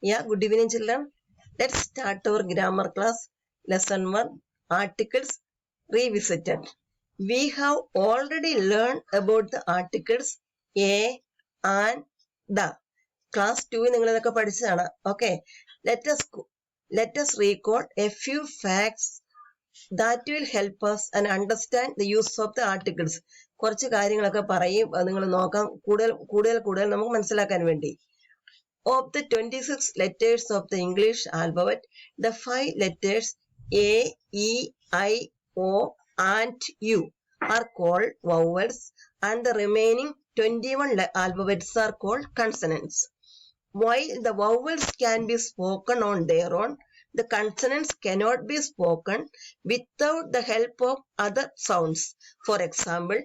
Yeah, good evening, children. Let's start our grammar class. Lesson 1, Articles Revisited. We have already learned about the articles a and the. Class 2 നിങ്ങൾ ഇതൊക്കെ പഠിച്ചതാണ്. Okay. Let us recall a few facts that will help us and understand the use of the articles. കുറച്ച് കാര്യങ്ങളൊക്കെ പറയും, അത് നിങ്ങൾ നോക്കാം, കൂടുതൽ നമുക്ക് മനസ്സിലാക്കാൻ വേണ്ടി. Of the 26 letters of the English alphabet, the 5 letters A, E, I, O and U are called vowels and the remaining 21 alphabets are called consonants. While the vowels can be spoken on their own, the consonants cannot be spoken without the help of other sounds. For example,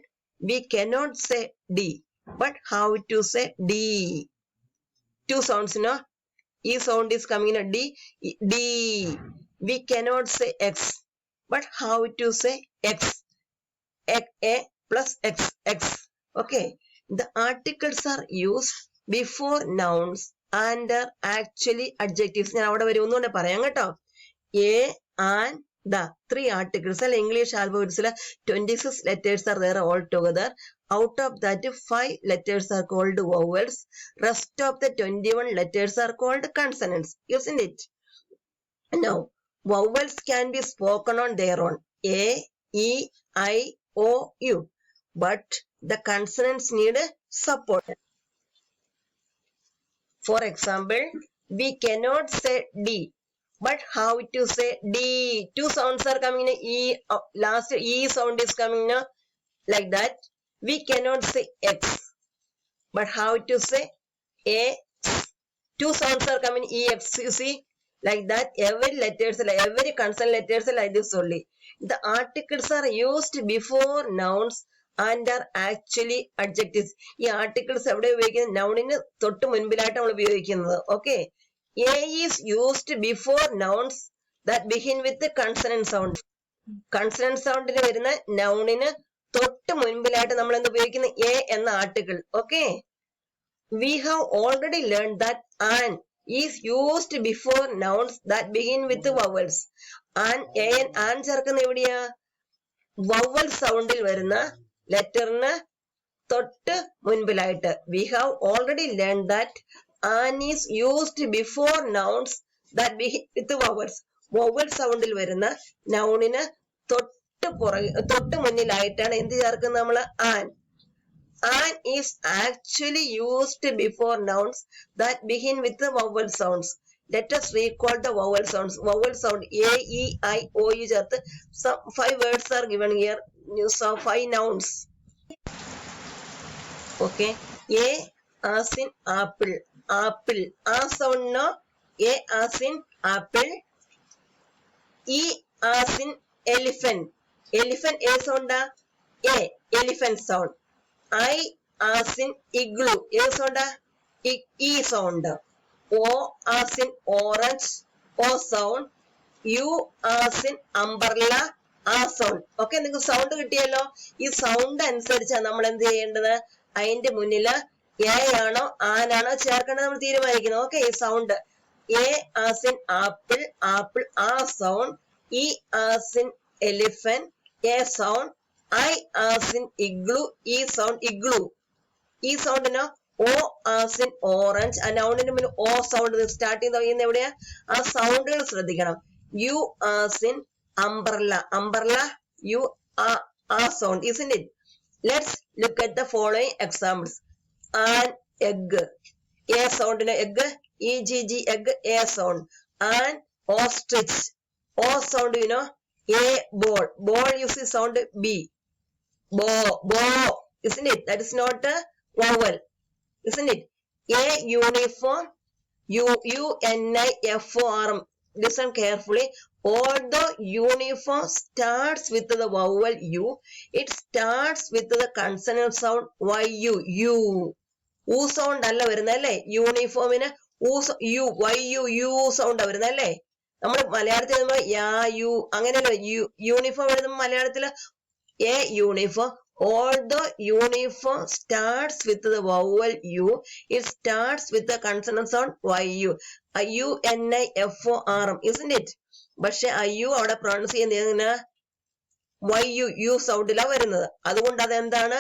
we cannot say D, but how to say D? Two sounds, no? E sound is coming in a D. D. We cannot say X, but how to say X? A plus X. X. Okay. The articles are used before nouns and are actually adjectives. ഞാൻ അവിടെ വരെ ഒന്നുകൂടെ പറയാം കേട്ടോ. A and the 3 articles. English alphabets 26 letters are there all together. Out of that, 5 letters are called vowels. Rest of the 21 letters are called consonants. Isn't it? Now, vowels can be spoken on their own. A, E, I, O, U. But the consonants need support. For example, we cannot say D. But how to say D? Two sounds are coming in E. Last E sound is coming in like that. We cannot say X. But how to say A? Two sounds are coming in EX. You see? Like that. Every consonant letters like this only. The articles are used before nouns and are actually adjectives. ഈ articles എവിടെ ഉപയോഗിക്കുന്നത്? നൗണിന് തൊട്ട് മുൻപിലായിട്ട് നമ്മൾ ഉപയോഗിക്കുന്നത്. Okay. A is used before nouns that begin with the consonant sound. Consonant soundന് വരുന്ന നൗണിന് തൊട്ട് മുൻപിലായിട്ട് നമ്മൾ എന്ത് ഉപയോഗിക്കുന്ന A എന്ന article. Okay. We have already learned that an is used before nouns that begin with the vowels. An ചേർക്കുന്ന എവിടെയാ? vowel soundൽ വരുന്ന ലെറ്ററിന് തൊട്ട് മുൻപിലായിട്ട്. We have already learned that an is used before nouns that begin with the vowels. vowel soundൽ വരുന്ന നൗണിന് തൊട്ട് മുന്നിലായിട്ടാണ് എന്ത് ചേർക്കുന്നത് നമ്മൾ? an. An is actually used before nouns that begin with the vowel sounds. Let us recall the vowel sounds. Vowel sound A, E, I, O, U ചേർത്ത് 5 words are given here. Use of 5 nouns. Okay. A as in apple. Apple. A sound no. A as in apple. E as in elephant. Elephant A sound A. Elephant sound. I as in igloo. A sound E sound. O as in orange. O sound. U as in umbrella. ആ sound. Okay, നിങ്ങൾക്ക് sound കിട്ടിയല്ലോ. ഈ sound അനുസരിച്ചാണ് നമ്മൾ എന്ത് ചെയ്യേണ്ടത്? അതിന്റെ മുന്നില് എ ആണോ ആനാണോ ചേർക്കേണ്ടത് നമ്മൾ തീരുമാനിക്കുന്നത്. ഓക്കെ, ഈ sound A as in apple. Apple ആ sound. E as in elephant A sound. I as in igloo. E sound igloo. ഈ സൗണ്ടിനോ O as in orange. ആ നൗണിന് മുന്നിൽ O സൗണ്ട് സ്റ്റാർട്ട് ചെയ്യുന്ന എവിടെയാ? ആ സൗണ്ടുകൾ ശ്രദ്ധിക്കണം. U as in umbrella. Umbrella U a sound, isn't it? Let's look at the following examples. An egg. A sound in egg. EGG egg. A sound. An ostrich. O sound you know. A ball. Ball you see sound B. Bow, isn't it? That is not a vowel, isn't it? A uniform. UNIFORM. Listen carefully. Although uniform starts with the vowel U, it starts with the consonant sound YU. U sound അല്ല വരുന്നല്ലേ? യൂണിഫോമിന് YU sound വരുന്നല്ലേ? നമ്മൾ മലയാളത്തിൽ യാ U അങ്ങനെയല്ലോ uniform എഴുതുമ്പോൾ മലയാളത്തില് A uniform. Although uniform starts with the vowel U, it starts with the consonant sound YU. UNIFORM, isn't it? പക്ഷെ IU അവിടെ pronounce ചെയ്യുന്ന YU സൗണ്ടിലാ വരുന്നത്. അതുകൊണ്ട് അതെന്താണ്?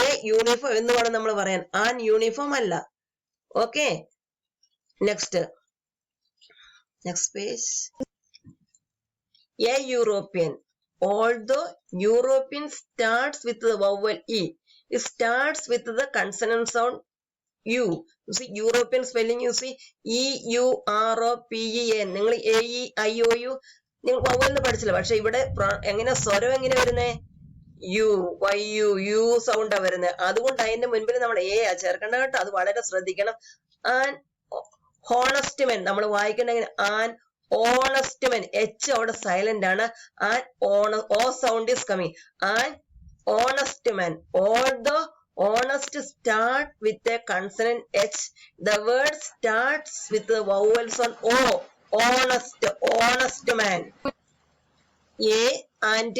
എ യൂണിഫോം എന്ന് വേണം നമ്മൾ പറയാൻ. ആൻ യൂണിഫോം അല്ല. Okay, next page. A European. Although European starts with the vowel E, it starts with the consonant sound U. You see, European spelling you see EUROPEN. നിങ്ങൾ AEIOU നിങ്ങൾ vowel പഠിച്ചില്ല. പക്ഷെ ഇവിടെ എങ്ങനെ സ്വരം എങ്ങനെ വരുന്നേ? YU സൗണ്ടാ വരുന്നത്. അതുകൊണ്ട് അതിന്റെ മുൻപിൽ നമ്മൾ A ചേർക്കേണ്ട കേട്ടോ. അത് വളരെ ശ്രദ്ധിക്കണം. ആൻ ഹോണസ്റ്റ് മെൻ നമ്മൾ വായിക്കണമെങ്കിൽ ആൻ honest man. H അവിടെ സൈലന്റ് ആണ്. O sound is coming. An honest man. Although honest start with a consonant H, the word starts with the vowels on O. Honest man. A and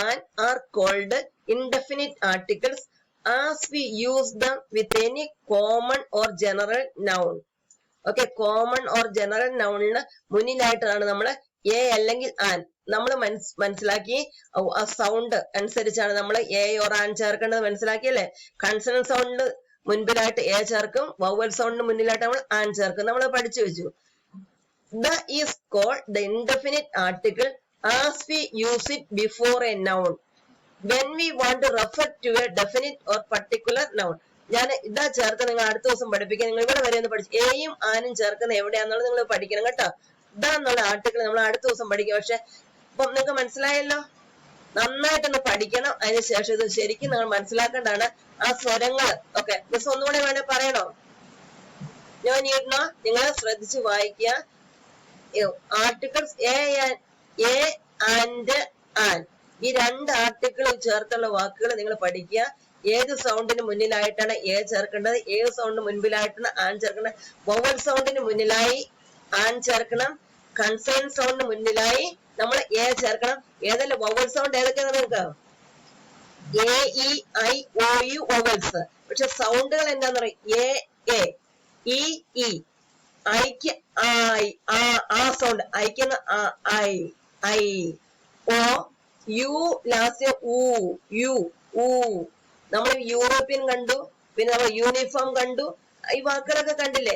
an are called indefinite articles as we use them with any common or general noun. Okay, common or general നൗണിന് മുന്നിലായിട്ടാണ് നമ്മൾ A അല്ലെങ്കിൽ an. നമ്മൾ മനസ്സിലാക്കി ആ sound അനുസരിച്ചാണ് നമ്മൾ A or an ചേർക്കേണ്ടത്. മനസ്സിലാക്കിയല്ലേ? കൺസണന്റ് സൗണ്ട് മുൻപിലായിട്ട് എ ചേർക്കും, വവൽ സൗണ്ടിന് മുന്നിലായിട്ട് നമ്മൾ ആൻ ചേർക്കും. നമ്മൾ പഠിച്ചു വെച്ചു. The is called the indefinite article as we use it before a noun when we want to refer to a definite or particular noun. ഞാൻ ഇതാ ചേർത്ത് നിങ്ങൾ അടുത്ത ദിവസം പഠിപ്പിക്കാം. നിങ്ങൾ ഇവിടെ വരെ ഒന്ന് പഠിച്ചു. എയും ആനും ചേർക്കുന്ന എവിടെയാന്നുള്ളത് നിങ്ങൾ പഠിക്കണം കേട്ടോ. ഇതാ എന്നുള്ള ആർട്ടിക്കിൾ നമ്മൾ അടുത്ത ദിവസം പഠിക്കാം. പക്ഷെ ഇപ്പം നിങ്ങൾക്ക് മനസ്സിലായല്ലോ? നന്നായിട്ടൊന്ന് പഠിക്കണം. അതിനുശേഷം ഇത് ശരിക്കും നിങ്ങൾ മനസ്സിലാക്കേണ്ടതാണ് ആ സ്വരങ്ങൾ. ഓക്കെ, മിസ് ഒന്നുകൂടെ വേണേ പറയണോ? ഞാൻ നീട്ടണോ? നിങ്ങൾ ശ്രദ്ധിച്ച് വായിക്കുക. ആർട്ടിക്കിൾസ് എ ആൻഡ് ആൻ, ഈ രണ്ട് ആർട്ടിക്കിൾ ചേർത്തുള്ള വാക്കുകൾ നിങ്ങൾ പഠിക്കുക. ഏത് സൗണ്ടിന് മുന്നിലായിട്ടാണ് എ ചേർക്കേണ്ടത്, ഏത് സൗണ്ടിന് മുൻപിലായിട്ടാണ് ആൻ ചേർക്കേണ്ടത്. വവൽ സൗണ്ടിന് മുന്നിലായി ആൻ ചേർക്കണം, കൺസണന്റ് സൗണ്ടിന് മുന്നിലായി നമ്മൾ എ ചേർക്കണം. ഏതല്ല വവൽ സൗണ്ട് ഏതൊക്കെയാണ് നിങ്ങൾക്ക്? AEIOU vowels. പക്ഷെ സൗണ്ടുകൾ എന്താന്ന് പറയും? A E ഐക്ക് ആ സൗണ്ട് ഐക്കുന്ന I O U last U നമ്മൾ യൂറോപ്യൻ കണ്ടു, പിന്നെ നമ്മൾ യൂണിഫോം കണ്ടു. ഈ വാക്കുകളൊക്കെ കണ്ടില്ലേ?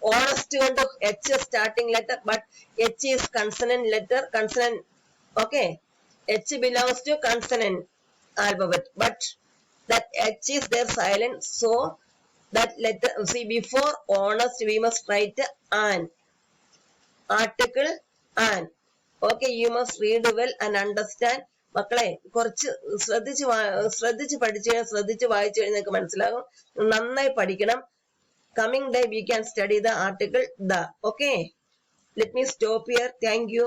ഓണസ്റ്റ് കണ്ടു. H starting letter, but H is consonant letter. Consonant, okay, H belongs to consonant alphabet, but that H is there silent. So that letter, see, before honest we must write an article an. Okay, you must read well and understand. മക്കളെ കുറച്ച് ശ്രദ്ധിച്ച് പഠിച്ചു കഴിഞ്ഞാൽ, ശ്രദ്ധിച്ച് വായിച്ചു കഴിഞ്ഞാൽ നിങ്ങൾക്ക് മനസ്സിലാകും. നന്നായി പഠിക്കണം. Coming day we can study the article the. Okay, let me stop here. Thank you.